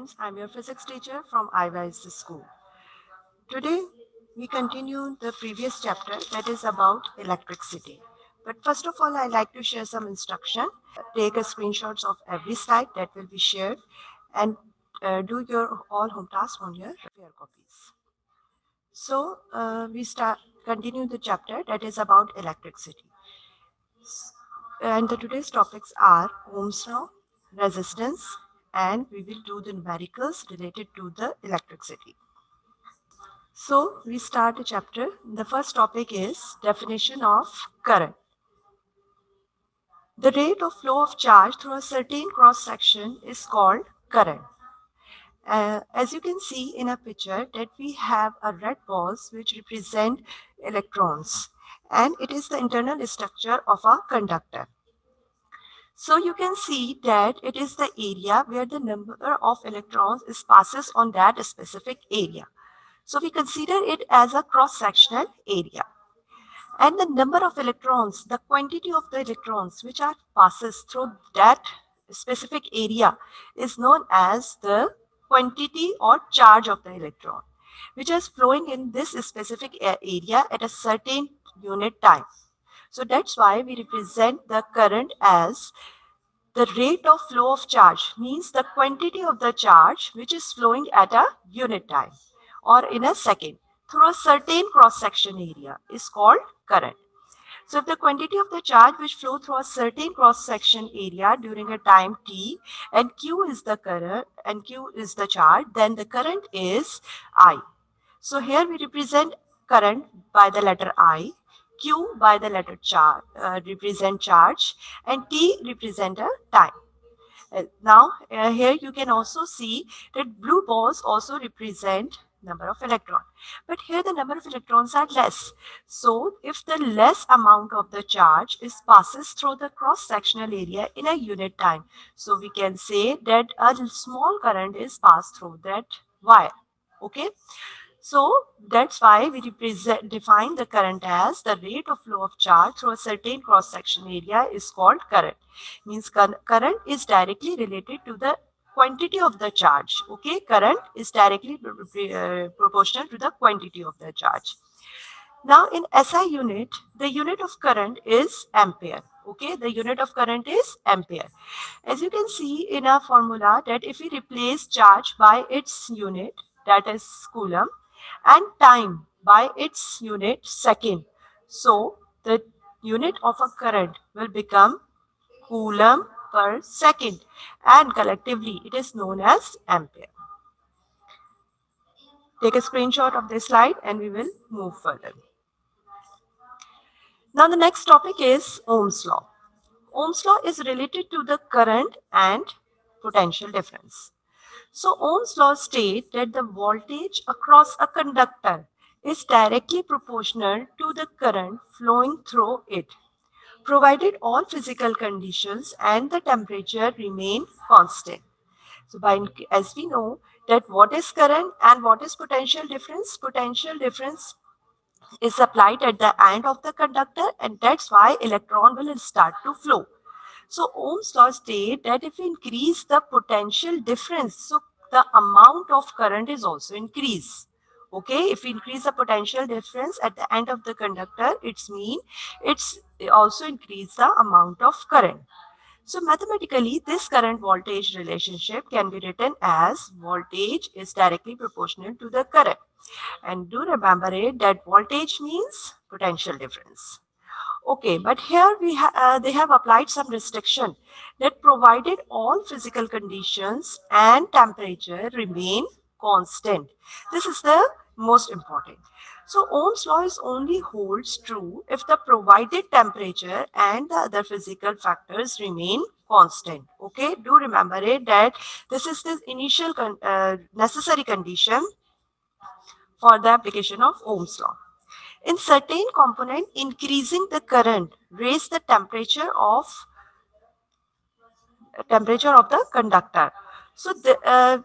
Holmes. I'm your physics teacher from iWise School. Today, we continue the previous chapter that is about electricity. But first of all, I'd like to share some instruction. Take a screenshots of every slide that will be shared and do your all home tasks on your pair copies. So we continue the chapter that is about electricity. And the today's topics are Ohm's law, resistance, and we will do the numericals related to the electricity. So we start the chapter. The first topic is definition of current. The rate of flow of charge through a certain cross section is called current. As you can see in a picture that we have a red balls which represent electrons, and it is the internal structure of a conductor. So you can see that it is the area where the number of electrons is passes on that specific area. So we consider it as a cross-sectional area. And the number of electrons, the quantity of the electrons which are passes through that specific area is known as the quantity or charge of the electron, which is flowing in this specific area at a certain unit time. So that's why we represent the current as the rate of flow of charge, means the quantity of the charge which is flowing at a unit time or in a second through a certain cross-section area is called current. So if the quantity of the charge which flow through a certain cross-section area during a time t and q is the current and q is the charge, then the current is I. So here we represent current by the letter I, Q by the letter charge, represent charge, and T represent a time. Now here you can also see that blue balls also represent number of electron, but here the number of electrons are less. So if the less amount of the charge is passes through the cross sectional area in a unit time, so we can say that a small current is passed through that wire. Okay. So that's why we define the current as the rate of flow of charge through a certain cross-section area is called current. Means current is directly related to the quantity of the charge. Okay, current is directly proportional to the quantity of the charge. Now in SI unit, the unit of current is ampere. Okay, the unit of current is ampere. As you can see in our formula that if we replace charge by its unit, that is coulomb, and time by its unit second, so the unit of a current will become coulomb per second, and collectively it is known as ampere. Take a screenshot of this slide and we will move further. Now the next topic is Ohm's law. Ohm's law is related to the current and potential difference. So Ohm's law states that the voltage across a conductor is directly proportional to the current flowing through it, provided all physical conditions and the temperature remain constant. So as we know that what is current and what is potential difference? Potential difference is applied at the end of the conductor, and that's why electron will start to flow. So Ohm's law states that if we increase the potential difference, so the amount of current is also increased. Okay, if we increase the potential difference at the end of the conductor, it's also increase the amount of current. So mathematically, this current voltage relationship can be written as voltage is directly proportional to the current. And do remember it that voltage means potential difference. Okay, but here they have applied some restriction that provided all physical conditions and temperature remain constant. This is the most important. So Ohm's law is only holds true if the provided temperature and the other physical factors remain constant. Okay, do remember it that this is the initial necessary condition for the application of Ohm's law. In certain component, increasing the current raise the temperature of the conductor. So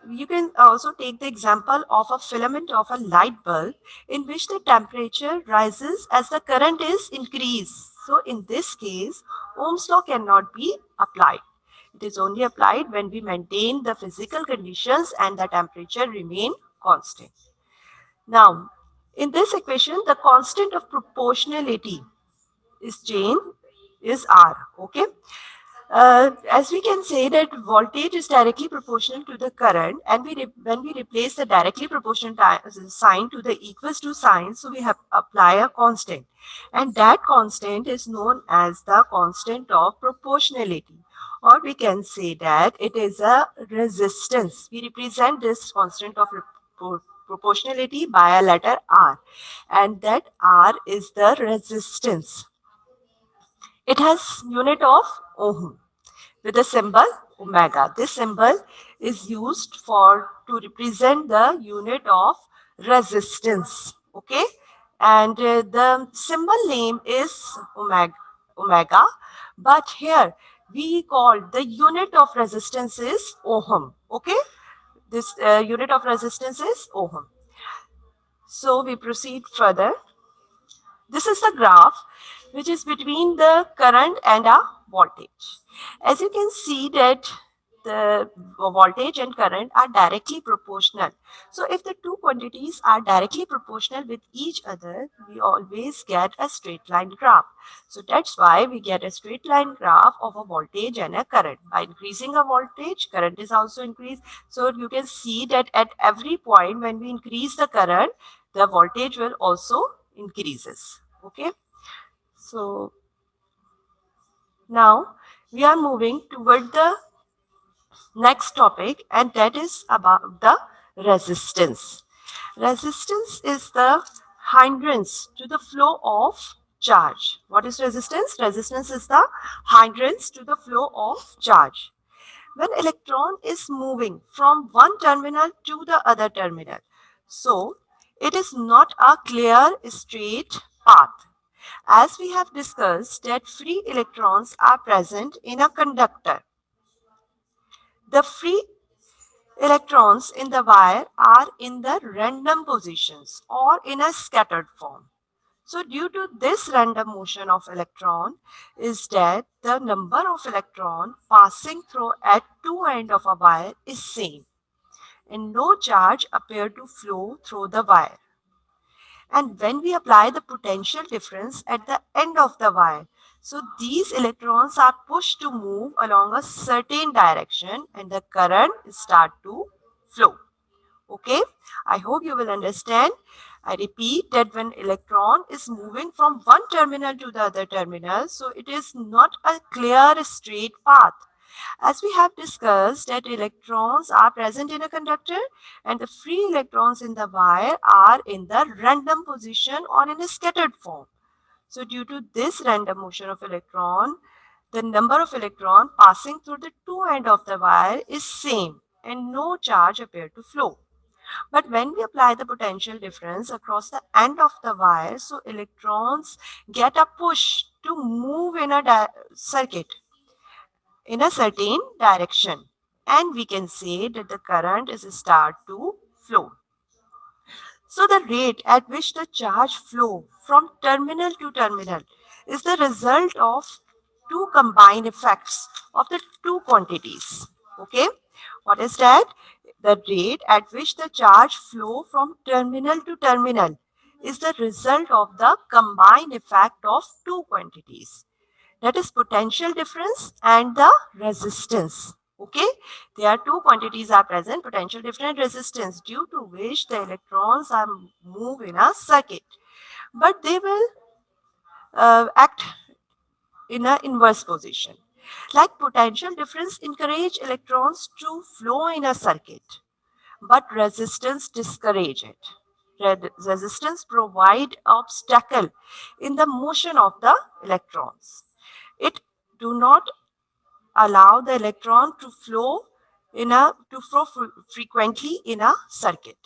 you can also take the example of a filament of a light bulb in which the temperature rises as the current is increased. So in this case, Ohm's law cannot be applied. It is only applied when we maintain the physical conditions and the temperature remain constant. Now, in this equation, the constant of proportionality is R. Okay. As we can say that voltage is directly proportional to the current, and when we replace the directly proportional sign to the equals to sign, so we have apply a constant, and that constant is known as the constant of proportionality, or we can say that it is a resistance. We represent this constant of proportionality by a letter R, and that R is the resistance. It has unit of ohm with the symbol omega. This symbol is used to represent the unit of resistance. Okay, and the symbol name is omega, but here we call the unit of resistance is ohm. Okay, this unit of resistance is ohm. So we proceed further. This is the graph which is between the current and a voltage. As you can see that the voltage and current are directly proportional. So if the two quantities are directly proportional with each other, we always get a straight line graph. So that's why we get a straight line graph of a voltage and a current. By increasing a voltage, current is also increased. So you can see that at every point when we increase the current, the voltage will also increases. Okay, so now we are moving toward the next topic, and that is about the resistance. Resistance is the hindrance to the flow of charge. What is resistance? Resistance is the hindrance to the flow of charge. When electron is moving from one terminal to the other terminal, so it is not a clear straight path. As we have discussed that free electrons are present in a conductor. The free electrons in the wire are in the random positions or in a scattered form. So due to this random motion of electron is that the number of electron passing through at two ends of a wire is same, and no charge appear to flow through the wire. And when we apply the potential difference at the end of the wire, so these electrons are pushed to move along a certain direction and the current start to flow. Okay, I hope you will understand. I repeat that when electron is moving from one terminal to the other terminal, so it is not a clear straight path. As we have discussed that electrons are present in a conductor and the free electrons in the wire are in the random position or in a scattered form. So due to this random motion of electron, the number of electron passing through the two ends of the wire is same and no charge appear to flow. But when we apply the potential difference across the end of the wire, so electrons get a push to move in a circuit in a certain direction, and we can say that the current is start to flow. So the rate at which the charge flow from terminal to terminal is the result of two combined effects of the two quantities. Okay, what is that? The rate at which the charge flow from terminal to terminal is the result of the combined effect of two quantities, that is potential difference and the resistance. Okay, there are two quantities are present, potential difference, resistance, due to which the electrons are move in a circuit, but they will act in an inverse position. Like potential difference encourage electrons to flow in a circuit, but resistance discourage it. Resistance provide obstacle in the motion of the electrons. It do not allow the electron to flow frequently in a circuit.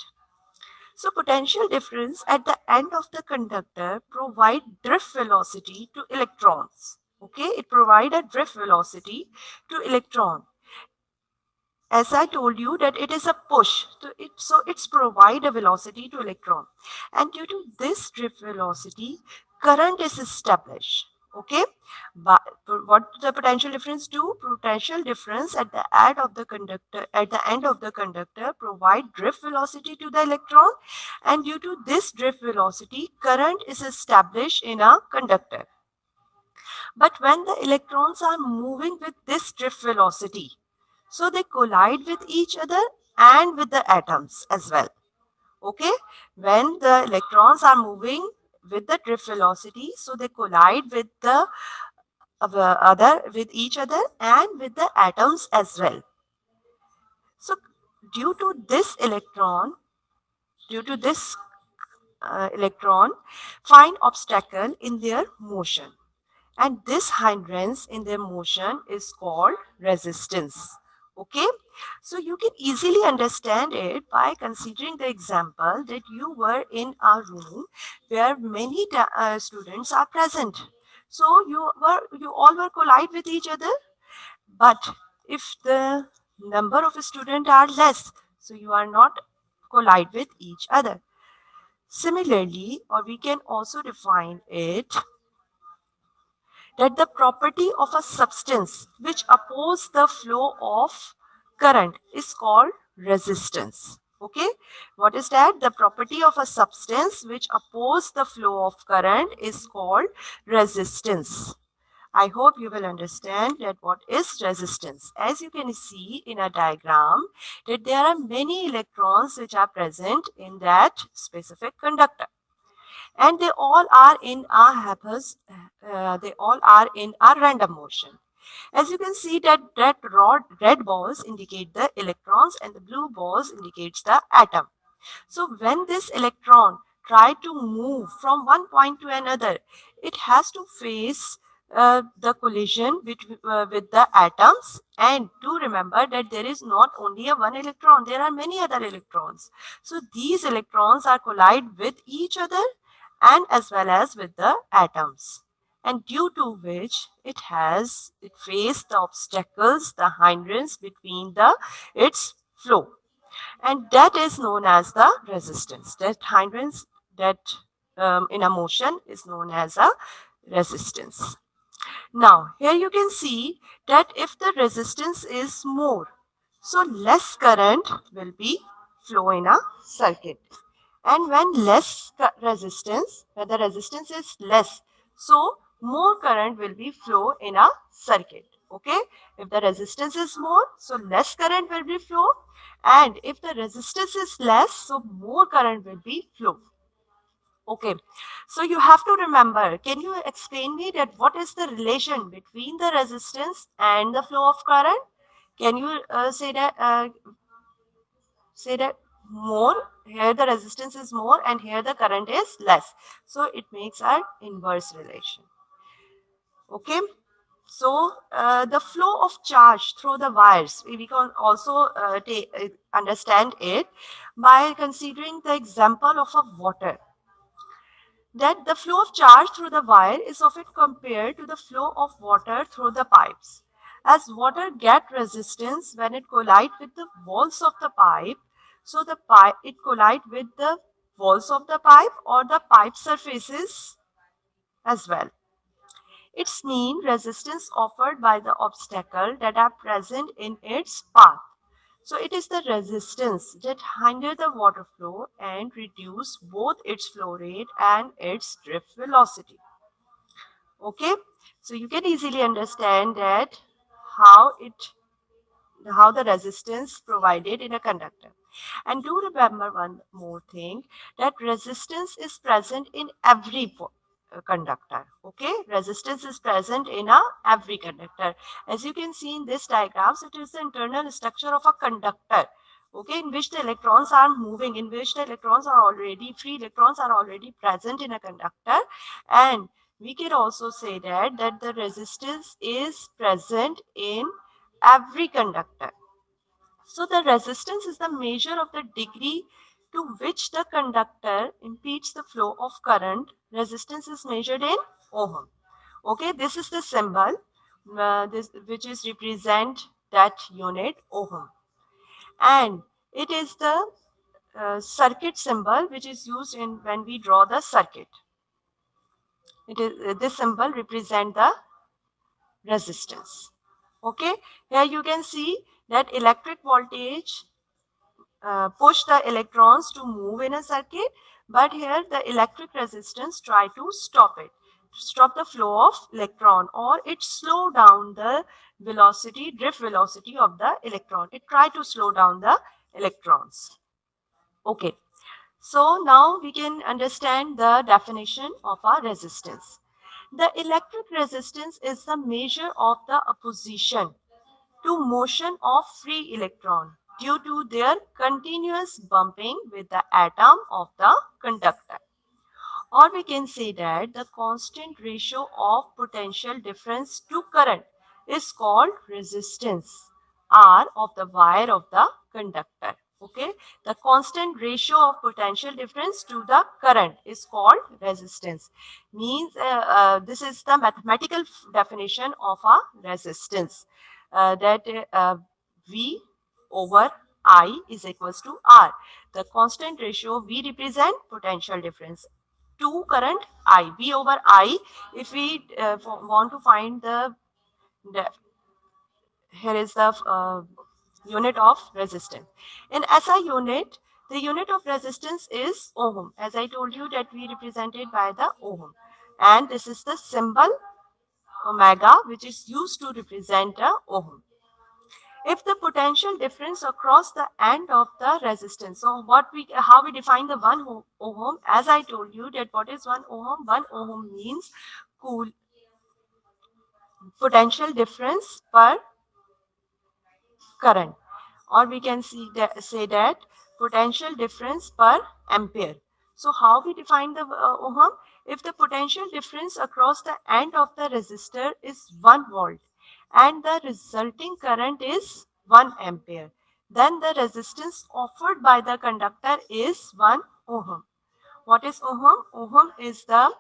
So potential difference at the end of the conductor provide drift velocity to electrons. Okay, it provide a drift velocity to electron. As I told you that it is a push, so it's provide a velocity to electron, and due to this drift velocity, current is established. Okay, but what the potential difference do? Potential difference at the end of the conductor provide drift velocity to the electron, and due to this drift velocity, current is established in a conductor. But when the electrons are moving with this drift velocity, so they collide with each other and with the atoms as well. Okay, when the electrons are moving with the drift velocity, so they collide with the other with each other and with the atoms as well. So due to this due to this electron find obstacle in their motion, and this hindrance in their motion is called resistance. Okay, so you can easily understand it by considering the example that you were in a room where many students are present. So you all were collide with each other, but if the number of students are less, so you are not collide with each other. Similarly, or we can also define it that the property of a substance which oppose the flow of current is called resistance. Okay, what is that? The property of a substance which oppose the flow of current is called resistance. I hope you will understand that what is resistance. As you can see in a diagram, that there are many electrons which are present in that specific conductor, and they all are in a they all are in a random motion. As you can see that red balls indicate the electrons and the blue balls indicates the atom. So when this electron try to move from one point to another, it has to face the collision with the atoms. And do remember that there is not only a one electron, there are many other electrons. So these electrons are collide with each other and as well as with the atoms. And due to which it faced the obstacles, the hindrance between its flow, and that is known as the resistance. That hindrance that in a motion is known as a resistance. Now here you can see that if the resistance is more, so less current will be flow in a circuit, and when when the resistance is less, so more current will be flow in a circuit. Okay, if the resistance is more, so less current will be flow, and if the resistance is less, so more current will be flow. Okay, so you have to remember, can you explain me that what is the relation between the resistance and the flow of current? Can you say that more, here the resistance is more and here the current is less, so it makes an inverse relation. Okay, so the flow of charge through the wires, we can also understand it by considering the example of a water, that the flow of charge through the wire is often compared to the flow of water through the pipes. As water get resistance when it collide with the walls of the pipe, so the pipe it collide with the walls of the pipe or the pipe surfaces as well. Its mean resistance offered by the obstacle that are present in its path. So it is the resistance that hinder the water flow and reduce both its flow rate and its drift velocity. Okay, so you can easily understand that how it how the resistance provided in a conductor. And do remember one more thing, that resistance is present in every conductor. Okay, resistance is present in every conductor. As you can see in this diagrams, it is the internal structure of a conductor. Okay, in which the electrons are moving, in which the electrons are already free electrons are already present in a conductor. And we can also say that the resistance is present in every conductor. So the resistance is the measure of the degree to which the conductor impedes the flow of current. Resistance is measured in ohm. Okay, this is the symbol which is represent that unit ohm, and it is the circuit symbol which is used in when we draw the circuit. It is this symbol represent the resistance. Okay, here you can see that electric voltage push the electrons to move in a circuit, but here the electric resistance try to stop the flow of electron, or it slow down the velocity, drift velocity of the electron. It try to slow down the electrons. Okay, so now we can understand the definition of a resistance. The electric resistance is the measure of the opposition to motion of free electron due to their continuous bumping with the atom of the conductor. Or we can say that the constant ratio of potential difference to current is called resistance R of the wire of the conductor. Okay, the constant ratio of potential difference to the current is called resistance. Means this is the mathematical definition of a resistance, that V over I is equals to R. The constant ratio V represent potential difference to current I, V over I. If we want to find the here is the unit of resistance. In SI unit, the unit of resistance is ohm. As I told you that we represented by the ohm. And this is the symbol omega, which is used to represent the ohm. If the potential difference across the end of the resistance, so how we define the 1 ohm, as I told you that what is 1 ohm? 1 ohm means cool potential difference per current, or we can say that potential difference per ampere. So how we define the ohm? If the potential difference across the end of the resistor is 1 volt and the resulting current is 1 ampere, then the resistance offered by the conductor is 1 ohm. What is ohm? Ohm is the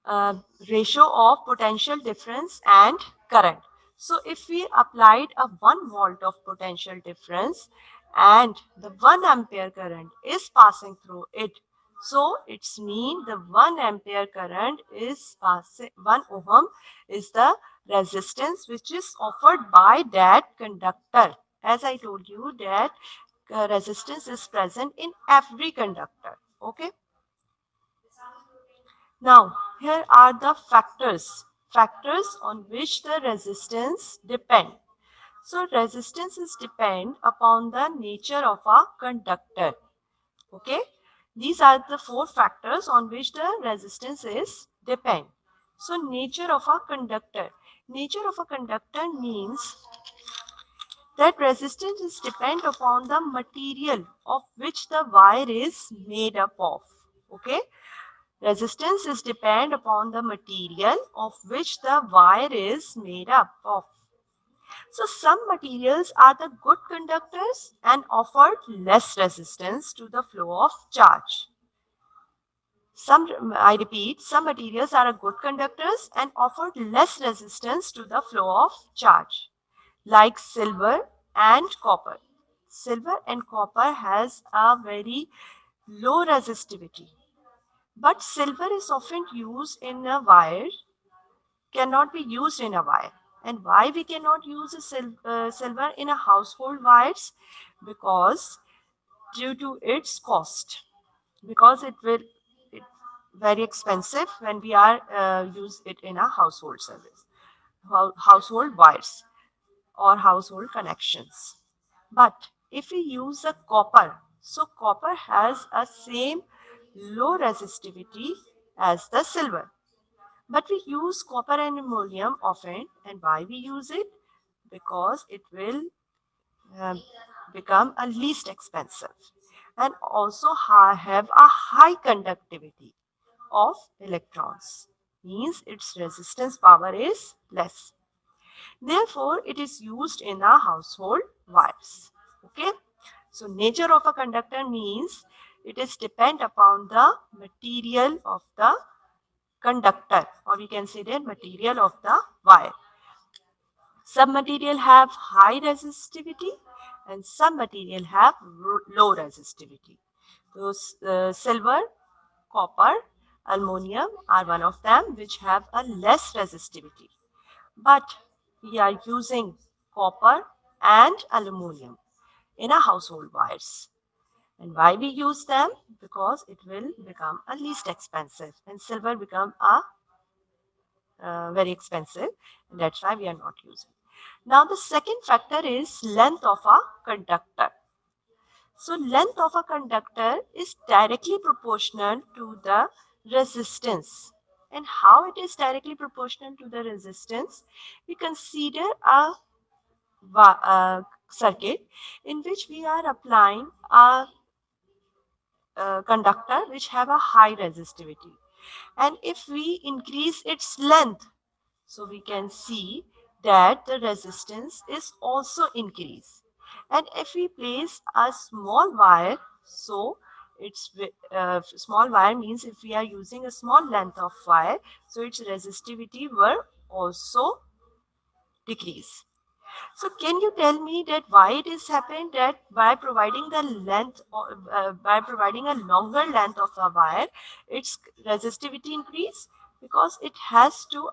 uh, ratio of potential difference and current. So if we applied a 1 volt of potential difference and the 1 ampere current is passing through it, so it's mean the 1 ampere current is passing, 1 ohm is the resistance which is offered by that conductor. As I told you that resistance is present in every conductor. Okay. Now, here are the factors on which the resistance depend. So, resistance is depend upon the nature of a conductor. Okay, these are the 4 factors on which the resistance is depend. So, nature of a conductor. Nature of a conductor means that resistance is depend upon the material of which the wire is made up of. Okay, resistance is depend upon the material of which the wire is made up of. So some materials are the good conductors and offer less resistance to the flow of charge. I repeat, some materials are good conductors and offer less resistance to the flow of charge, like silver and copper. Silver and copper has a very low resistivity, but silver is often used in a wire, cannot be used in a wire. And why we cannot use silver in a household wires? Because due to its cost, because it very expensive when we are use it in a household service, household wires or household connections. But if we use a copper, so copper has a same low resistivity as the silver. But we use copper and aluminum often, and why we use it? Because it will um, become a least expensive and also have a high conductivity of electrons. Means its resistance power is less. Therefore, it is used in our household wires. Okay. So nature of a conductor means it is depend upon the material of the conductor, or we can say the material of the wire. Some material have high resistivity and some material have low resistivity. Those silver, copper Aluminum are one of them which have a less resistivity. But we are using copper and aluminum in our household wires. And why we use them? Because it will become a least expensive and silver become a very expensive, and that's why we are not using. Now the second factor is length of a conductor. So length of a conductor is directly proportional to the resistance. And how it is directly proportional to the resistance? We consider a circuit in which we are applying a conductor which have a high resistivity. And if we increase its length, so we can see that the resistance is also increased. And if we place a small wire, so small wire means if we are using a small length of wire, so its resistivity will also decrease. So can you tell me that why it is happened that by providing the length or by providing a longer length of a wire, its resistivity increase? Because it has to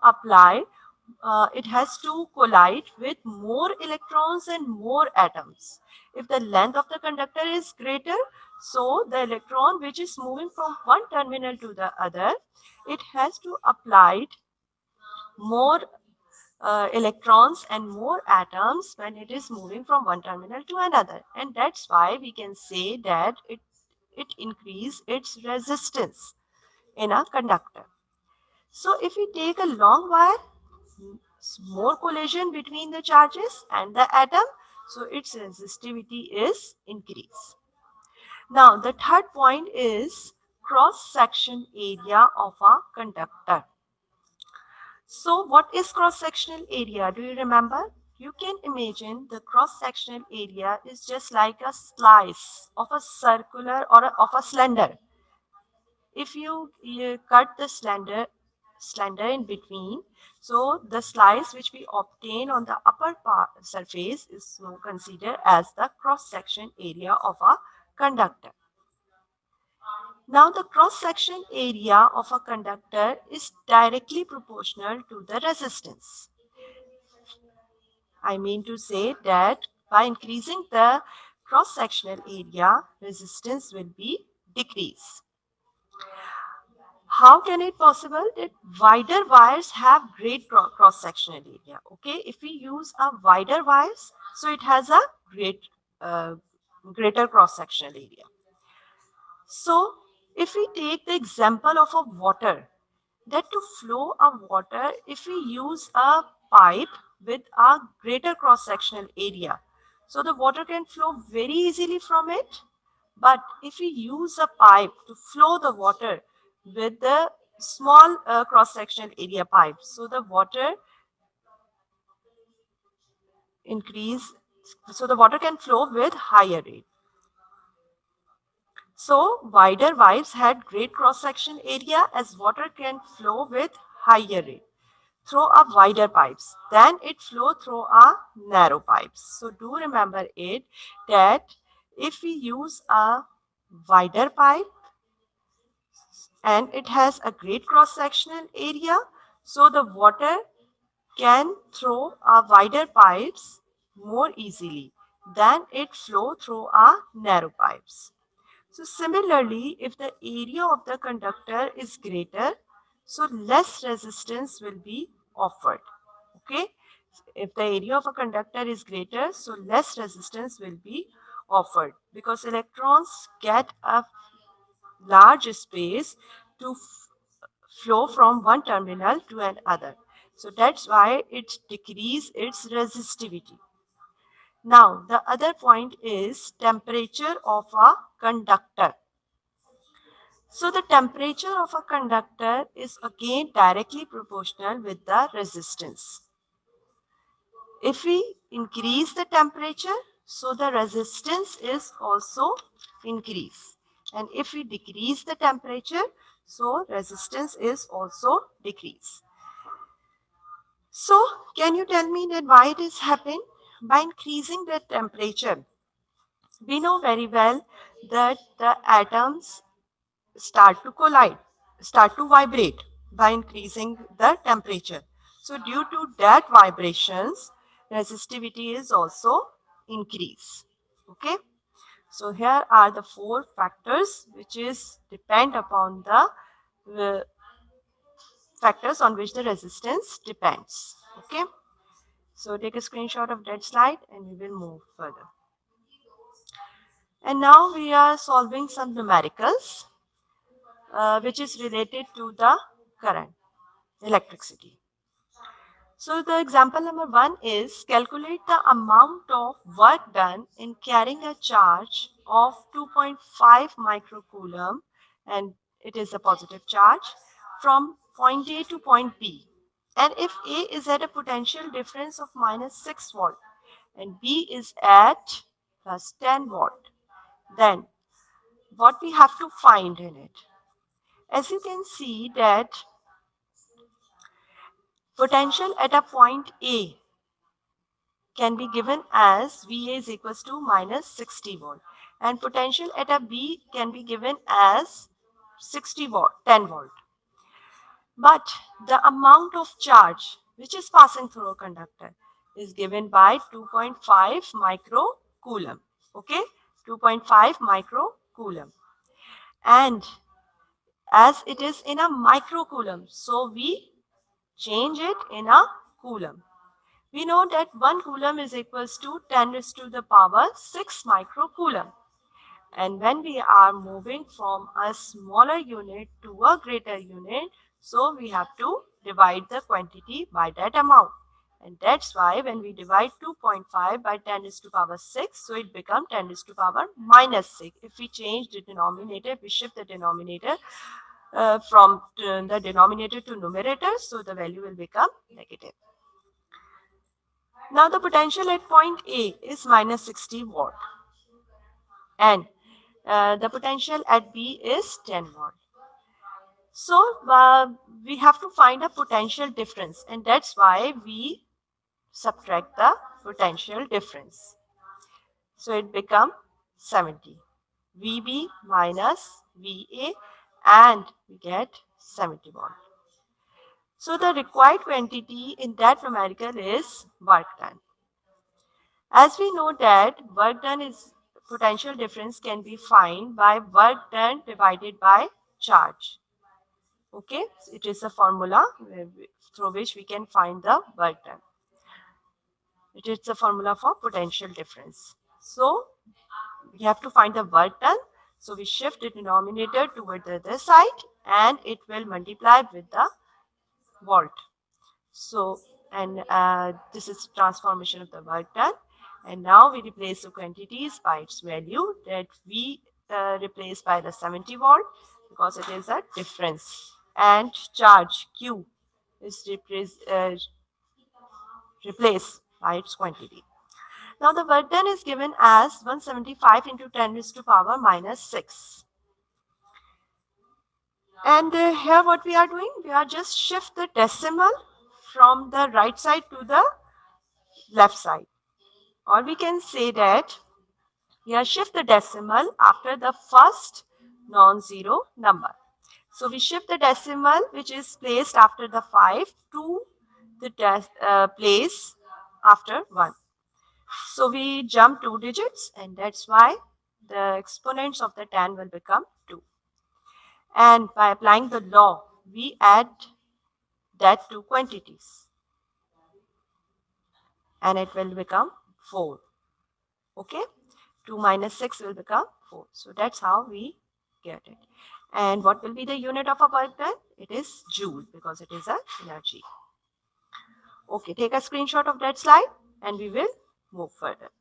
collide with more electrons and more atoms. If the length of the conductor is greater, so the electron which is moving from one terminal to the other, it has to apply more electrons and more atoms when it is moving from one terminal to another. And that's why we can say that it increases its resistance in a conductor. So if we take a long wire, more collision between the charges and the atom, so its resistivity is increased. Now the third point is cross section area of a conductor. So what is cross-sectional area? Do you remember? You can imagine the cross-sectional area is just like a slice of a circular or of a cylinder. If you cut the cylinder in between, so the slice which we obtain on the upper part surface is considered as the cross-section area of a conductor. Now the cross-section area of a conductor is directly proportional to the resistance. I mean to say that by increasing the cross-sectional area, resistance will be decreased. How can it possible that wider wires have great cross-sectional area? Okay, if we use a wider wires, so it has a uh, greater cross-sectional area. So if we take the example of a water, that to flow a water, if we use a pipe with a greater cross-sectional area, so the water can flow very easily from it. But if we use a pipe to flow the water with the small cross-sectional area pipe, so the water increase, so the water can flow with higher rate. So wider pipes had great cross-section area as water can flow with higher rate through a wider pipes than it flow through a narrow pipes. So do remember it that if we use a wider pipe and it has a great cross-sectional area, so the water can through a wider pipes more easily than it flow through a narrow pipes. So similarly, if the area of the conductor is greater, so less resistance will be offered. Okay. If the area of a conductor is greater, so less resistance will be offered because electrons get a large space to flow from one terminal to another. So that's why it decreases its resistivity. Now, the other point is temperature of a conductor. So the temperature of a conductor is again directly proportional with the resistance. If we increase the temperature, so the resistance is also increased. And if we decrease the temperature, so resistance is also decreased. So can you tell me that why it is happening? By increasing the temperature, we know very well that the atoms start to collide. start to vibrate by increasing the temperature. So due to that vibrations, resistivity is also increase. Okay. So here are the four factors which is depend upon the uh, factors on which the resistance depends. Okay. So take a screenshot of that slide and we will move further. And now we are solving some numericals which is related to the current, electricity. So the example number 1 is calculate the amount of work done in carrying a charge of 2.5 microcoulomb, and it is a positive charge, from point A to point B. And if A is at a potential difference of minus 6 volt and B is at plus 10 volt, then what we have to find in it? As you can see that potential at a point A can be given as VA is equals to minus 60 volt, and potential at a B can be given as 60 volt, 10 volt. But the amount of charge which is passing through a conductor is given by 2.5 microcoulomb. Okay, 2.5 microcoulomb. And as it is in a microcoulomb, so we change it in a coulomb. We know that 1 coulomb is equals to 10 raised to the power 6 microcoulomb. And when we are moving from a smaller unit to a greater unit, so we have to divide the quantity by that amount. And that's why when we divide 2.5 by 10 raised to power 6, so it becomes 10 raised to power minus 6. If we change the denominator, we shift the denominator from the denominator to numerator, so the value will become negative. Now the potential at point A is minus 60 watt and the potential at B is 10 watt. So we have to find a potential difference, and that's why we subtract the potential difference. So it becomes 70. VB minus VA, and we get 70 watt. So the required quantity in that numerical is work done. As we know that work done is potential difference can be found by work done divided by charge. Okay, it is a formula through which we can find the work done. It is the formula for potential difference. So we have to find the work done. So we shift the denominator toward the other side and it will multiply with the volt. So, and this is transformation of the work done. And now we replace the quantities by its value, that we replace by the 70 volt because it is a difference. And charge Q is replaced by its quantity. Now the work done is given as 175 into 10 raised to power minus 6. And here what we are doing, we are just shift the decimal from the right side to the left side. Or we can say that here shift the decimal after the first non-zero number. So we shift the decimal which is placed after the 5 to the place after 1. So we jump 2 digits and that's why the exponents of the 10 will become 2. And by applying the law, we add that to quantities and it will become 4. Okay, 2 minus 6 will become 4. So that's how we get it. And what will be the unit of a work done? It is joule because it is a energy. Okay, take a screenshot of that slide and we will move further.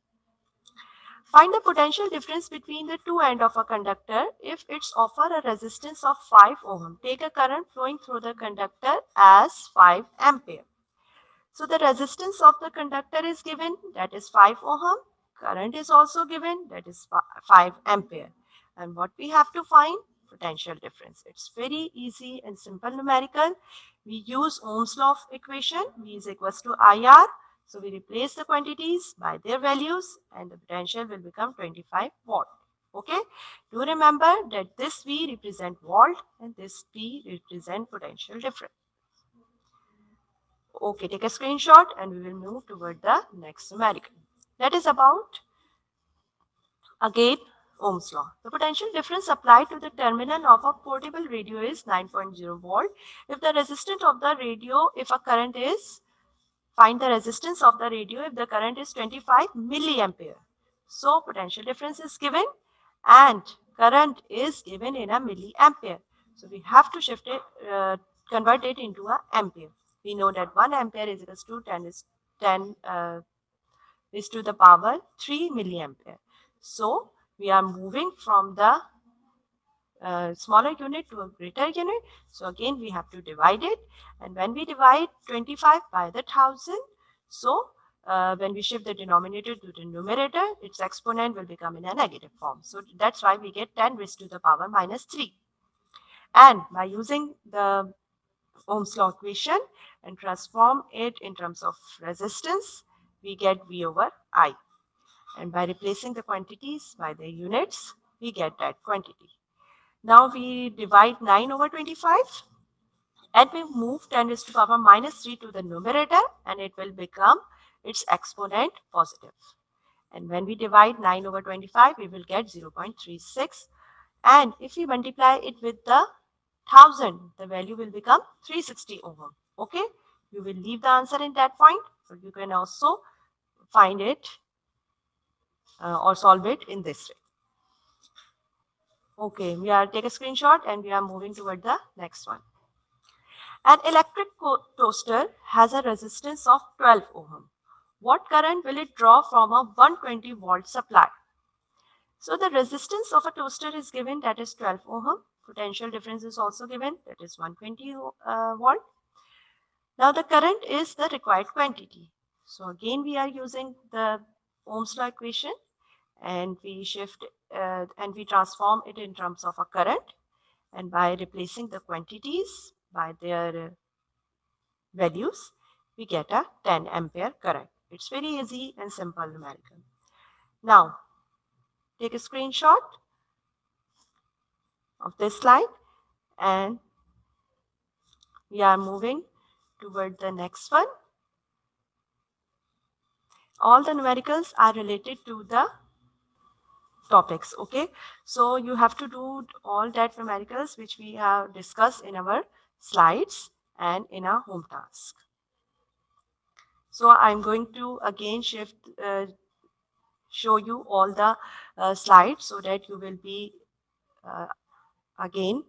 Find the potential difference between the two ends of a conductor if it's offer a resistance of 5 ohm. Take a current flowing through the conductor as 5 ampere. So the resistance of the conductor is given, that is 5 ohm. Current is also given, that is 5 ampere. And what we have to find? Potential difference. It's very easy and simple numerical. We use Ohm's law of equation, V is equals to IR. So we replace the quantities by their values and the potential will become 25 watt. Okay, do remember that this V represent volt and this P represent potential difference. Okay, take a screenshot and we will move toward the next numerical. That is about, again, Ohm's law. The potential difference applied to the terminal of a portable radio is 9.0 volt. If the resistance of the radio, if a current is, find the resistance of the radio if the current is 25 milliampere. So potential difference is given and current is given in a milliampere. So we have to shift it, convert it into a ampere. We know that 1 ampere is equals to 10 is to the power 3 milliampere. So we are moving from the smaller unit to a greater unit. So again we have to divide it, and when we divide 25 by the 1000, so when we shift the denominator to the numerator, its exponent will become in a negative form. So that's why we get 10 raised to the power minus 3. And by using the Ohm's law equation and transform it in terms of resistance, we get V over I. And by replacing the quantities by the units, we get that quantity. Now we divide 9 over 25 and we move 10 raised to the power minus 3 to the numerator, and it will become its exponent positive. And when we divide 9 over 25, we will get 0.36. And if we multiply it with the 1000, the value will become 360 ohm. Okay, you will leave the answer in that point, but you can also find it or solve it in this way. Okay, we are take a screenshot and we are moving toward the next one. An electric toaster has a resistance of 12 ohm. What current will it draw from a 120 volt supply? So the resistance of a toaster is given, that is 12 ohm. Potential difference is also given, that is 120 volt. Now the current is the required quantity. So again we are using the Ohm's law equation and we shift and we transform it in terms of a current, and by replacing the quantities by their values, we get a 10 ampere current. It's very easy and simple numerical. Now take a screenshot of this slide and we are moving toward the next one. All the numericals are related to the topics. Okay, so you have to do all that numericals which we have discussed in our slides and in our home task. So I'm going to again show you all the slides so that you will be again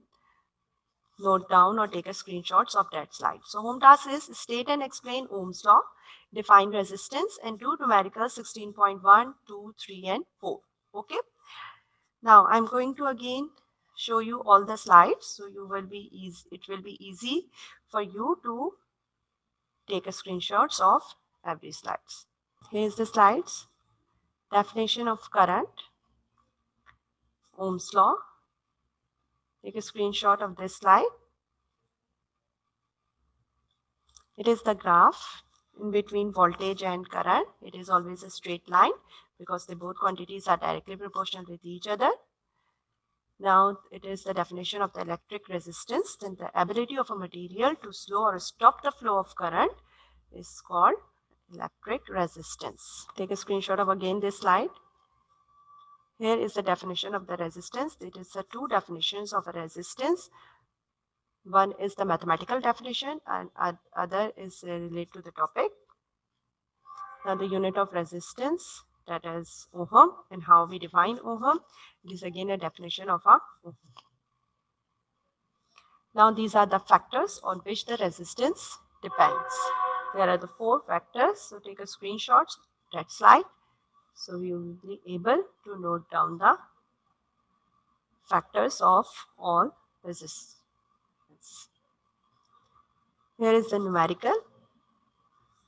note down or take a screenshots of that slide. So home task is state and explain Ohm's law, define resistance, and do numericals 16.1, 2, 3, and 4. Okay. Now I'm going to again show you all the slides, so you will be easy. It will be easy for you to take a screenshots of every slides. Here's the slides. Definition of current, Ohm's law. Take a screenshot of this slide. It is the graph in between voltage and current. It is always a straight line because the both quantities are directly proportional with each other. Now it is the definition of the electric resistance. Then the ability of a material to slow or stop the flow of current is called electric resistance. Take a screenshot of again this slide. Here is the definition of the resistance. It is the two definitions of a resistance. One is the mathematical definition and other is related to the topic. Now the unit of resistance, that is ohm, and how we define ohm. It is again a definition of a ohm. Now these are the factors on which the resistance depends. There are the 4 factors. So take a screenshot of that slide. So you will be able to note down the factors of all resistance. Here is the numerical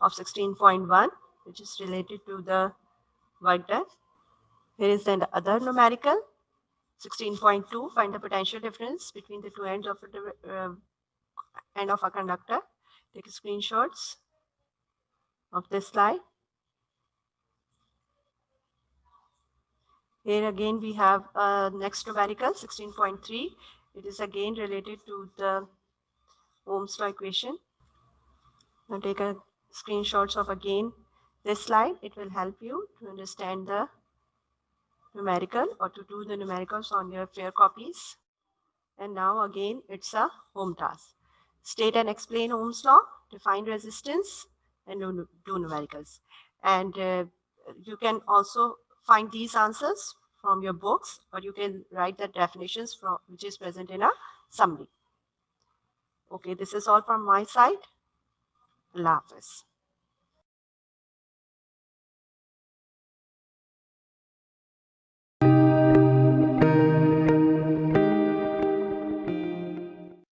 of 16.1, which is related to the work done. Here is the other numerical, 16.2, find the potential difference between the two ends of a conductor. Take screenshots of this slide. Here again we have next numerical 16.3. It is again related to the Ohm's law equation. Now take a screenshots of again this slide. It will help you to understand the numerical or to do the numericals on your fair copies. And now again it's a home task. State and explain Ohm's law, define resistance, and do numericals. And you can also find these answers from your books, or you can write the definitions from which is present in a summary. Okay, this is all from my side. Allah Hafiz.